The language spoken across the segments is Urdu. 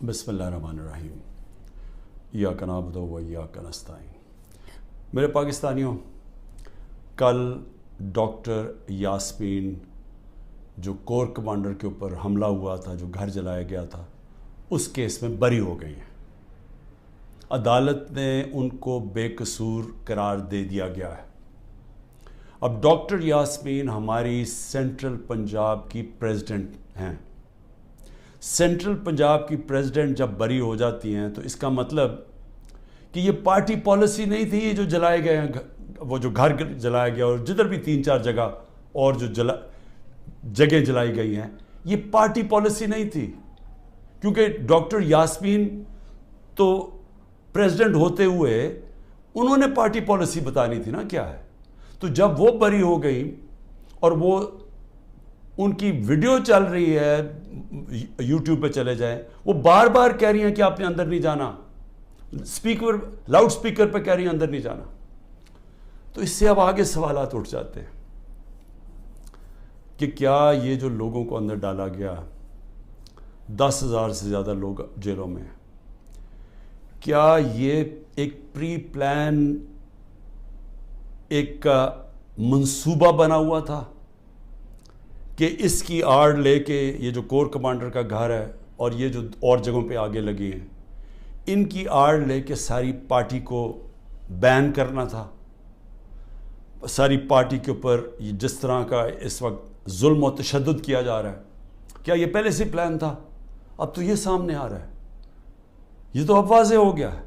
بسم اللہ الرحمن الرحیم ایاک نعبد و ایاک نستعین۔ میرے پاکستانیوں، کل ڈاکٹر یاسمین جو کور کمانڈر کے اوپر حملہ ہوا تھا، جو گھر جلایا گیا تھا، اس کیس میں بری ہو گئی ہیں۔ عدالت نے ان کو بے قصور قرار دے دیا گیا ہے۔ اب ڈاکٹر یاسمین ہماری سینٹرل پنجاب کی پریزیڈنٹ ہیں۔ سینٹرل پنجاب کی پریزیڈنٹ جب بری ہو جاتی ہیں تو اس کا مطلب کہ یہ پارٹی پالیسی نہیں تھی، یہ جو جلائے گئے ہیں، وہ جو گھر جلایا گیا اور جدھر بھی 3-4 جگہ اور جو جگہیں جلائی گئی ہیں، یہ پارٹی پالیسی نہیں تھی، کیونکہ ڈاکٹر یاسمین تو پریزیڈنٹ ہوتے ہوئے انہوں نے پارٹی پالیسی بتانی تھی نا کیا ہے۔ تو جب وہ بری ہو گئی اور وہ ان کی ویڈیو چل رہی ہے، یوٹیوب پہ چلے جائیں، وہ بار بار کہہ رہی ہیں کہ آپ نے اندر نہیں جانا، لاؤڈ سپیکر پہ کہہ رہی ہیں اندر نہیں جانا۔ تو اس سے اب آگے سوالات اٹھ جاتے ہیں کہ کیا یہ جو لوگوں کو اندر ڈالا گیا، 10,000 سے زیادہ لوگ جیلوں میں ہیں، کیا یہ ایک پری پلان ایک منصوبہ بنا ہوا تھا کہ اس کی آڑ لے کے یہ جو کور کمانڈر کا گھر ہے اور یہ جو اور جگہوں پہ آگے لگی ہیں، ان کی آڑ لے کے ساری پارٹی کو بین کرنا تھا؟ ساری پارٹی کے اوپر جس طرح کا اس وقت ظلم و تشدد کیا جا رہا ہے، کیا یہ پہلے سے پلان تھا؟ اب تو یہ سامنے آ رہا ہے، یہ تو اب واضح ہو گیا ہے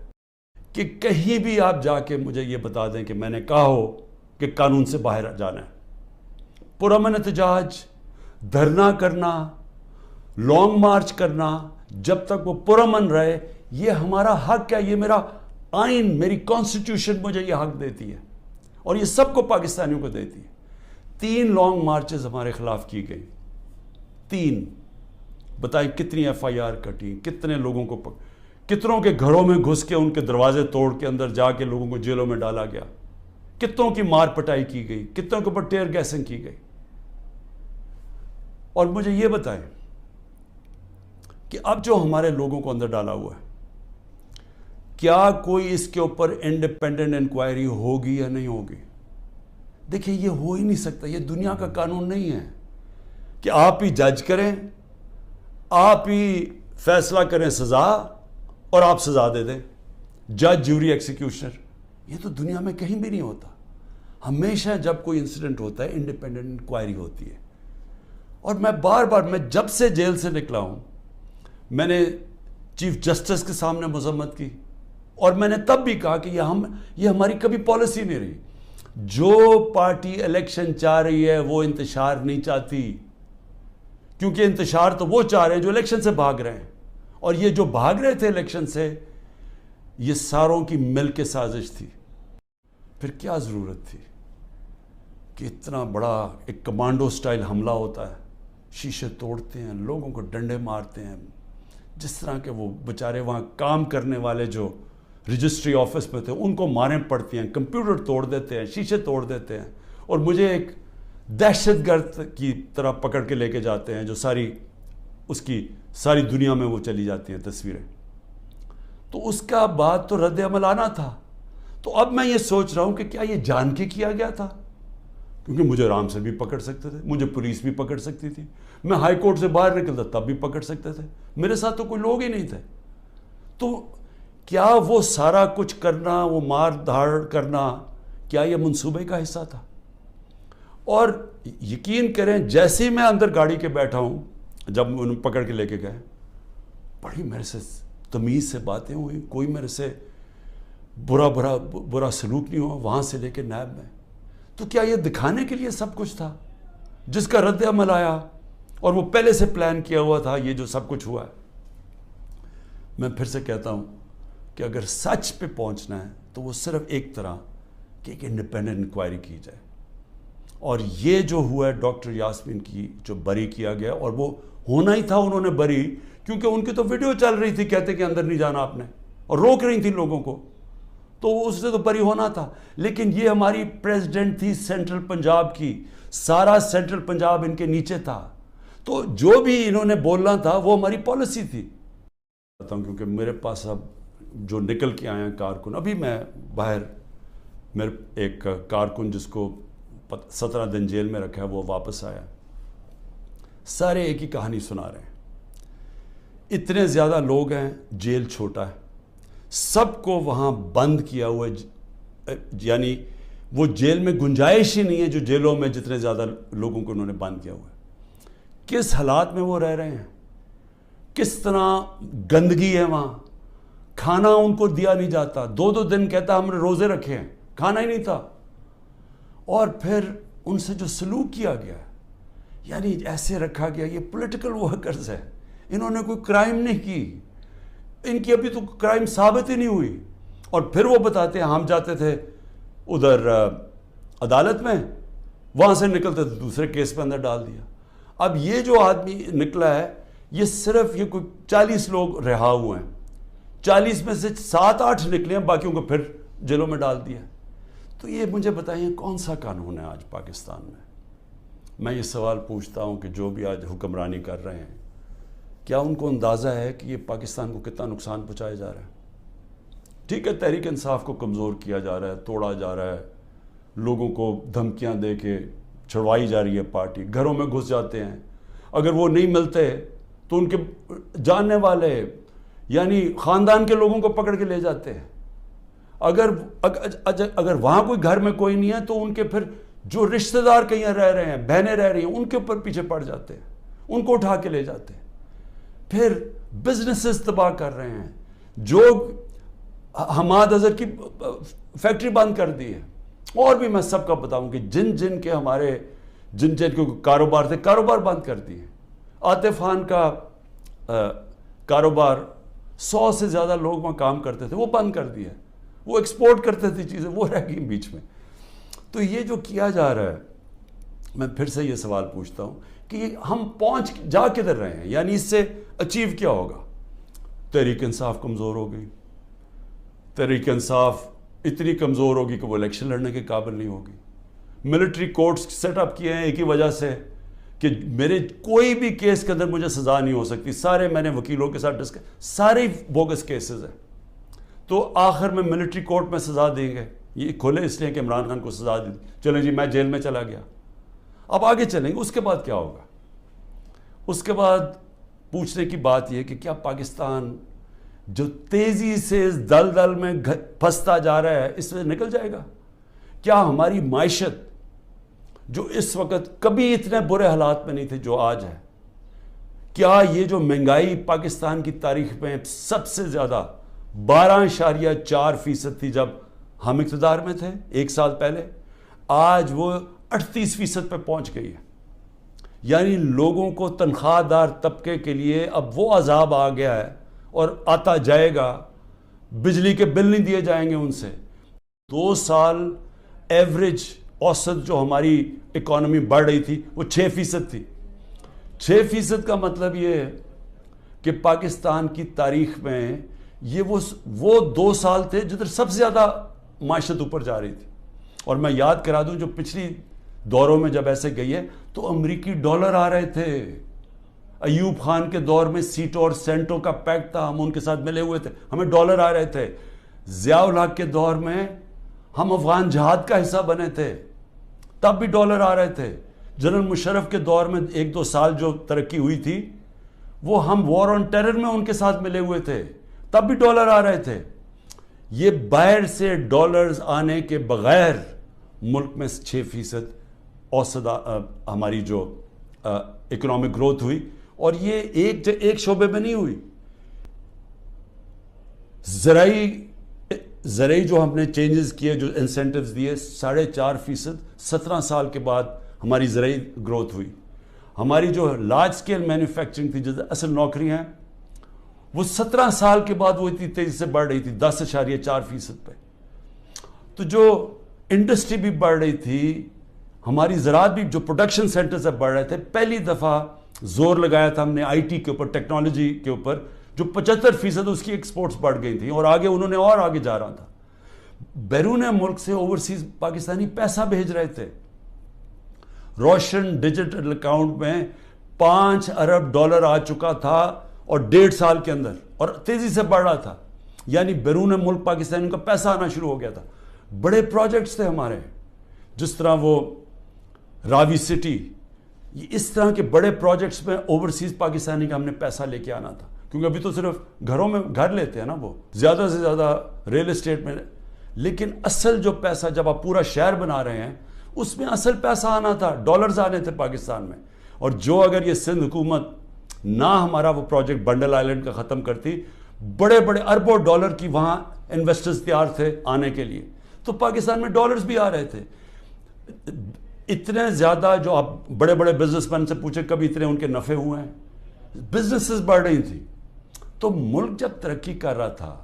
کہ کہیں بھی آپ جا کے مجھے یہ بتا دیں کہ میں نے کہا ہو کہ قانون سے باہر جانا ہے، پرامن احتجاج، دھرنا کرنا، لانگ مارچ کرنا، جب تک وہ پرامن رہے، یہ ہمارا حق ہے، یہ میرا آئین، میری کانسٹیٹیوشن مجھے یہ حق دیتی ہے اور یہ سب کو پاکستانیوں کو دیتی ہے۔ 3 لانگ مارچز ہمارے خلاف کی گئی، 3۔ بتائیں کتنی FIR کٹی، کتنے لوگوں کو کتنوں کے گھروں میں گھس کے ان کے دروازے توڑ کے اندر جا کے لوگوں کو جیلوں میں ڈالا گیا، کتنوں کی مار پٹائی کی گئی، کتنوں کے اوپر ٹیئر گیسنگ کی گئی۔ اور مجھے یہ بتائیں کہ اب جو ہمارے لوگوں کو اندر ڈالا ہوا ہے، کیا کوئی اس کے اوپر انڈیپینڈنٹ انکوائری ہوگی یا نہیں ہوگی؟ دیکھیں، یہ ہو ہی نہیں سکتا، یہ دنیا کا قانون نہیں ہے کہ آپ ہی جج کریں، آپ ہی فیصلہ کریں سزا اور آپ سزا دے دیں، جج، جیوری، ایکسیکیوشنر۔ یہ تو دنیا میں کہیں بھی نہیں ہوتا۔ ہمیشہ جب کوئی انسیڈنٹ ہوتا ہے انڈیپینڈنٹ انکوائری ہوتی ہے۔ اور میں بار بار، میں جب سے جیل سے نکلا ہوں، میں نے چیف جسٹس کے سامنے مذمت کی اور میں نے تب بھی کہا کہ یہ ہماری کبھی پالیسی نہیں رہی۔ جو پارٹی الیکشن چاہ رہی ہے وہ انتشار نہیں چاہتی، کیونکہ انتشار تو وہ چاہ رہے ہیں جو الیکشن سے بھاگ رہے ہیں، اور یہ جو بھاگ رہے تھے الیکشن سے، یہ ساروں کی مل کے سازش تھی۔ پھر کیا ضرورت تھی کہ اتنا بڑا ایک کمانڈو سٹائل حملہ ہوتا ہے، شیشے توڑتے ہیں، لوگوں کو ڈنڈے مارتے ہیں، جس طرح کے وہ بیچارے وہاں کام کرنے والے جو رجسٹری آفس میں تھے ان کو ماریں پڑتی ہیں، کمپیوٹر توڑ دیتے ہیں، شیشے توڑ دیتے ہیں، اور مجھے ایک دہشت گرد کی طرح پکڑ کے لے کے جاتے ہیں، جو اس کی ساری دنیا میں وہ چلی جاتی ہیں تصویریں۔ تو اس کا بعد تو رد عمل آنا تھا۔ تو اب میں یہ سوچ رہا ہوں کہ کیا یہ جان کے کیا گیا تھا؟ کیونکہ مجھے آرام سے بھی پکڑ سکتے تھے، مجھے پولیس بھی پکڑ سکتی تھی، میں ہائی کورٹ سے باہر نکلتا تب بھی پکڑ سکتے تھے، میرے ساتھ تو کوئی لوگ ہی نہیں تھے۔ تو کیا وہ سارا کچھ کرنا، وہ مار دھاڑ کرنا، کیا یہ منصوبے کا حصہ تھا؟ اور یقین کریں، جیسے ہی میں اندر گاڑی کے بیٹھا ہوں، جب انہوں پکڑ کے لے کے گئے، بڑی میرے سے تمیز سے باتیں ہوئی، کوئی میرے سے برا سلوک نہیں ہوا، وہاں سے لے کے نیب میں۔ تو کیا یہ دکھانے کے لیے سب کچھ تھا، جس کا رد عمل آیا اور وہ پہلے سے پلان کیا ہوا تھا، یہ جو سب کچھ ہوا ہے؟ میں پھر سے کہتا ہوں کہ اگر سچ پہ پہنچنا ہے تو وہ صرف ایک طرح کہ ایک انڈیپینڈنٹ انکوائری کی جائے۔ اور یہ جو ہوا ہے ڈاکٹر یاسمین کی جو بری کیا گیا، اور وہ ہونا ہی تھا، انہوں نے بری، کیونکہ ان کی تو ویڈیو چل رہی تھی، کہتے کہ اندر نہیں جانا آپ نے، اور روک رہی تھی لوگوں کو، تو اس سے تو بری ہونا تھا۔ لیکن یہ ہماری پریزیڈنٹ تھی سینٹرل پنجاب کی، سارا سینٹرل پنجاب ان کے نیچے تھا، تو جو بھی انہوں نے بولنا تھا وہ ہماری پالیسی تھی۔ ہوں کیونکہ میرے پاس اب جو نکل کے آئے ہیں کارکن، ابھی میں باہر میرے ایک کارکن جس کو 17 دن جیل میں رکھا ہے وہ واپس آیا، سارے ایک ہی کہانی سنا رہے ہیں، اتنے زیادہ لوگ ہیں، جیل چھوٹا ہے، سب کو وہاں بند کیا ہوا ہے، یعنی وہ جیل میں گنجائش ہی نہیں ہے جو جیلوں میں جتنے زیادہ لوگوں کو انہوں نے بند کیا ہوا ہے۔ کس حالات میں وہ رہ رہے ہیں، کس طرح گندگی ہے وہاں، کھانا ان کو دیا نہیں جاتا، 2 دن کہتا ہم نے روزے رکھے ہیں، کھانا ہی نہیں تھا، اور پھر ان سے جو سلوک کیا گیا ہے، یعنی ایسے رکھا گیا، یہ پولیٹیکل ورکرز ہے، انہوں نے کوئی کرائم نہیں کی، ان کی ابھی تو کرائم ثابت ہی نہیں ہوئی، اور پھر وہ بتاتے ہیں ہم جاتے تھے ادھر عدالت میں، وہاں سے نکلتے تھے دوسرے کیس پہ اندر ڈال دیا۔ اب یہ جو آدمی نکلا ہے، یہ صرف یہ کوئی 40 لوگ رہا ہوئے ہیں، 40 میں سے 7-8 نکلے ہیں، باقیوں کو پھر جیلوں میں ڈال دیا۔ تو یہ مجھے بتائیے کون سا قانون ہے آج پاکستان میں؟ میں یہ سوال پوچھتا ہوں کہ جو بھی آج حکمرانی کر رہے ہیں، کیا ان کو اندازہ ہے کہ یہ پاکستان کو کتنا نقصان پہنچایا جا رہا ہے؟ ٹھیک ہے، تحریک انصاف کو کمزور کیا جا رہا ہے، توڑا جا رہا ہے، لوگوں کو دھمکیاں دے کے چھڑوائی جا رہی ہے پارٹی، گھروں میں گھس جاتے ہیں، اگر وہ نہیں ملتے تو ان کے جاننے والے یعنی خاندان کے لوگوں کو پکڑ کے لے جاتے ہیں، اگر وہاں کوئی گھر میں کوئی نہیں ہے تو ان کے پھر جو رشتہ دار کہیں رہ رہے ہیں، بہنیں رہ رہی ہیں، ان کے اوپر پیچھے پڑ جاتے ہیں، ان کو اٹھا کے لے جاتے ہیں، پھر بزنسز تباہ کر رہے ہیں، جو حماد اظہر کی فیکٹری بند کر دی ہے، اور بھی میں سب کا بتاؤں کہ جن کے ہمارے جن کے کاروبار تھے، کاروبار بند کر دیے، عاطف خان کا کاروبار 100 سے زیادہ لوگ وہاں کام کرتے تھے، وہ بند کر دیا، وہ ایکسپورٹ کرتے تھے چیزیں، وہ رہ گئی بیچ میں۔ تو یہ جو کیا جا رہا ہے، میں پھر سے یہ سوال پوچھتا ہوں کہ ہم جا کدھر رہے ہیں؟ یعنی اس سے اچیو کیا ہوگا؟ تحریک انصاف کمزور ہو گئی، تحریک انصاف اتنی کمزور ہوگی کہ وہ الیکشن لڑنے کے قابل نہیں ہوگی، ملٹری کورٹس سیٹ اپ کیے ہیں ایک ہی وجہ سے کہ میرے کوئی بھی کیس کے اندر مجھے سزا نہیں ہو سکتی، سارے میں نے وکیلوں کے ساتھ سارے بوگس کیسز ہیں، تو آخر میں ملٹری کورٹ میں سزا دیں گے، یہ کھولے اس لیے کہ عمران خان کو سزا دی، چلیں جی میں جیل میں چلا گیا، اب آگے چلیں گے، اس کے بعد کیا ہوگا؟ اس کے بعد پوچھنے کی بات یہ کہ کیا پاکستان جو تیزی سے اس دلدل میں پھنستا جا رہا ہے اس میں نکل جائے گا؟ کیا ہماری معیشت جو اس وقت کبھی اتنے برے حالات میں نہیں تھے جو آج ہے، کیا یہ جو مہنگائی پاکستان کی تاریخ میں سب سے زیادہ 12.4% تھی جب ہم اقتدار میں تھے 1 سال پہلے، آج وہ 38% پہ پہنچ گئی ہے؟ یعنی لوگوں کو تنخواہ دار طبقے کے لیے اب وہ عذاب آ گیا ہے اور آتا جائے گا، بجلی کے بل نہیں دیے جائیں گے ان سے۔ 2 سال ایوریج اوسط جو ہماری اکانومی بڑھ رہی تھی وہ 6% تھی، 6% کا مطلب یہ ہے کہ پاکستان کی تاریخ میں یہ وہ 2 سال تھے جدھر سب سے زیادہ معیشت اوپر جا رہی تھی۔ اور میں یاد کرا دوں جو پچھلی دوروں میں جب ایسے گئی ہے تو امریکی ڈالر آ رہے تھے، ایوب خان کے دور میں سیٹو اور سینٹو کا پیکٹ تھا، ہم ان کے ساتھ ملے ہوئے تھے، ہمیں ڈالر آ رہے تھے، ضیاء الحق کے دور میں ہم افغان جہاد کا حصہ بنے تھے، تب بھی ڈالر آ رہے تھے، جنرل مشرف کے دور میں 1-2 سال جو ترقی ہوئی تھی وہ ہم وار آن ٹیرر میں ان کے ساتھ ملے ہوئے تھے، تب بھی ڈالر آ رہے تھے۔ یہ باہر سے ڈالرز آنے کے بغیر ملک میں 6% اوسط ہماری جو اکنامک گروتھ ہوئی، اور یہ ایک شعبے میں نہیں ہوئی۔ زرعی جو ہم نے چینجز کیے، جو انسینٹیوز دیے، 4.5%، 17 سال کے بعد ہماری زرعی گروتھ ہوئی۔ ہماری جو لارج سکیل مینوفیکچرنگ تھی، جو اصل نوکریاں ہیں، وہ 17 سال کے بعد وہ اتنی تیزی سے بڑھ رہی تھی 10.4% پہ۔ تو جو انڈسٹری بھی بڑھ رہی تھی، ہماری زراعت بھی، جو پروڈکشن سینٹر سے بڑھ رہے تھے، پہلی دفعہ زور لگایا تھا ہم نے آئی ٹی کے اوپر، ٹیکنالوجی کے اوپر، جو 75% اس کی ایکسپورٹس بڑھ گئی تھیں، اور آگے انہوں نے اور آگے جا رہا تھا۔ بیرون ملک سے اوورسیز پاکستانی پیسہ بھیج رہے تھے، روشن ڈیجیٹل اکاؤنٹ میں $5 ارب آ چکا تھا، اور 1.5 سال کے اندر، اور تیزی سے بڑھ رہا تھا، یعنی بیرون ملک پاکستانیوں کا پیسہ آنا شروع ہو گیا تھا. بڑے پروجیکٹس تھے ہمارے، جس طرح وہ راوی سٹی، اس طرح کے بڑے پروجیکٹس میں اوورسیز پاکستانی کا ہم نے پیسہ لے کے آنا تھا، کیونکہ ابھی تو صرف گھروں میں گھر لیتے ہیں نا، وہ زیادہ سے زیادہ ریل اسٹیٹ میں. لیکن اصل جو پیسہ جب آپ پورا شہر بنا رہے ہیں، اس میں اصل پیسہ آنا تھا، ڈالرز آنے تھے پاکستان میں. اور جو اگر یہ سندھ حکومت نہ ہمارا وہ پروجیکٹ بنڈل آئلینڈ کا ختم کرتی، بڑے بڑے اربوں ڈالر کی وہاں انویسٹرز تیار تھے آنے کے لیے، تو پاکستان میں ڈالرز بھی آ رہے تھے. اتنے زیادہ، جو آپ بڑے بڑے بزنس مین سے پوچھیں کبھی اتنے ان کے نفع ہوئے ہیں، بزنسز بڑھ رہی تھی. تو ملک جب ترقی کر رہا تھا،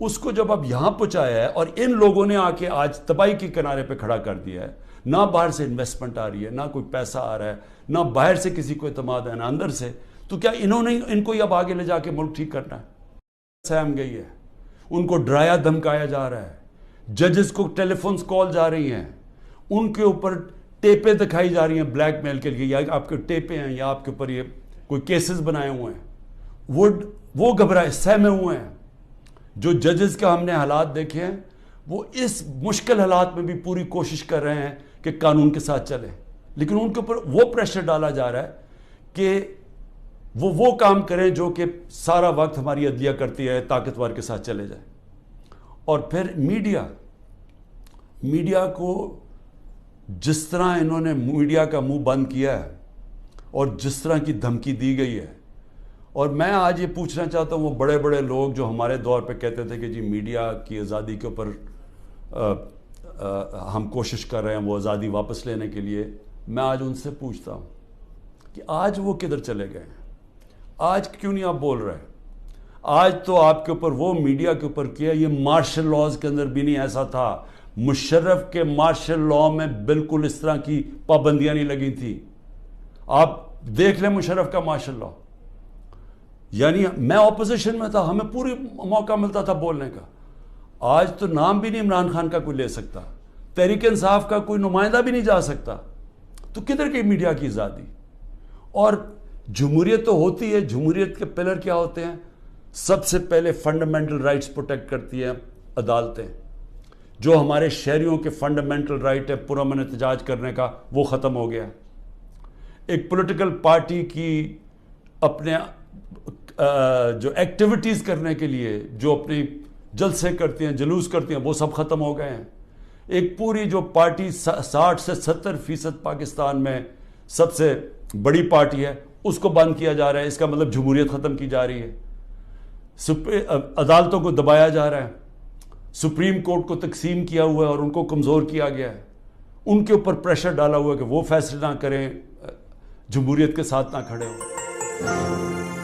اس کو جب اب یہاں پہنچایا ہے اور ان لوگوں نے آ کے آج تباہی کے کنارے پہ کھڑا کر دیا ہے، نہ باہر سے انویسٹمنٹ آ رہی ہے، نہ کوئی پیسہ آ رہا ہے، نہ باہر سے کسی کو اعتماد ہے، نہ اندر سے، تو کیا انہوں نے ان کو اب آگے لے جا کے ملک ٹھیک کرنا ہے؟ سہم گئی ہے، ان کو ڈرایا دھمکایا جا رہا ہے، ججز کو ٹیلی فونز کال جا رہی ہیں، ان کے اوپر ٹیپیں دکھائی جا رہی ہیں بلیک میل کے لیے، یا آپ کے ٹیپیں ہیں، یا آپ کے اوپر یہ کوئی کیسز بنائے ہوئے ہیں، وہ گھبرائے سہمے ہوئے ہیں. جو ججز کا ہم نے حالات دیکھے ہیں، وہ اس مشکل حالات میں بھی پوری کوشش کر رہے ہیں کہ قانون کے ساتھ چلیں، لیکن ان کے اوپر وہ پریشر ڈالا جا رہا ہے کہ وہ کام کریں جو کہ سارا وقت ہماری عدلیہ کرتی ہے، طاقتور کے ساتھ چلے جائیں. اور پھر میڈیا کو جس طرح انہوں نے میڈیا کا منہ بند کیا ہے اور جس طرح کی دھمکی دی گئی ہے، اور میں آج یہ پوچھنا چاہتا ہوں، وہ بڑے بڑے لوگ جو ہمارے دور پہ کہتے تھے کہ جی میڈیا کی آزادی کے اوپر ہم کوشش کر رہے ہیں وہ آزادی واپس لینے کے لیے، میں آج ان سے پوچھتا ہوں کہ آج وہ کدھر چلے گئے ہیں؟ آج کیوں نہیں آپ بول رہے؟ آج تو آپ کے اوپر وہ میڈیا کے اوپر کیا، یہ مارشل لاز کے اندر بھی نہیں ایسا تھا. مشرف کے مارشل لا میں بالکل اس طرح کی پابندیاں نہیں لگی تھی. آپ دیکھ لیں مشرف کا مارشل لا، یعنی میں اپوزیشن میں تھا، ہمیں پوری موقع ملتا تھا بولنے کا. آج تو نام بھی نہیں عمران خان کا کوئی لے سکتا، تحریک انصاف کا کوئی نمائندہ بھی نہیں جا سکتا. تو کدھر کی میڈیا کی آزادی؟ اور جمہوریت تو ہوتی ہے، جمہوریت کے پلر کیا ہوتے ہیں؟ سب سے پہلے فنڈامنٹل رائٹس پروٹیکٹ کرتی ہیں عدالتیں. جو ہمارے شہریوں کے فنڈامنٹل رائٹ ہے پرامن احتجاج کرنے کا، وہ ختم ہو گیا. ایک پولیٹیکل پارٹی کی اپنے جو ایکٹیویٹیز کرنے کے لیے جو اپنی جلسے کرتی ہیں، جلوس کرتی ہیں، وہ سب ختم ہو گئے ہیں. ایک پوری جو پارٹی 60 سے 70% پاکستان میں سب سے بڑی پارٹی ہے، اس کو بند کیا جا رہا ہے. اس کا مطلب جمہوریت ختم کی جا رہی ہے. عدالتوں کو دبایا جا رہا ہے، سپریم کورٹ کو تقسیم کیا ہوا ہے اور ان کو کمزور کیا گیا ہے. ان کے اوپر پریشر ڈالا ہوا ہے کہ وہ فیصلے نہ کریں، جمہوریت کے ساتھ نہ کھڑے ہوں.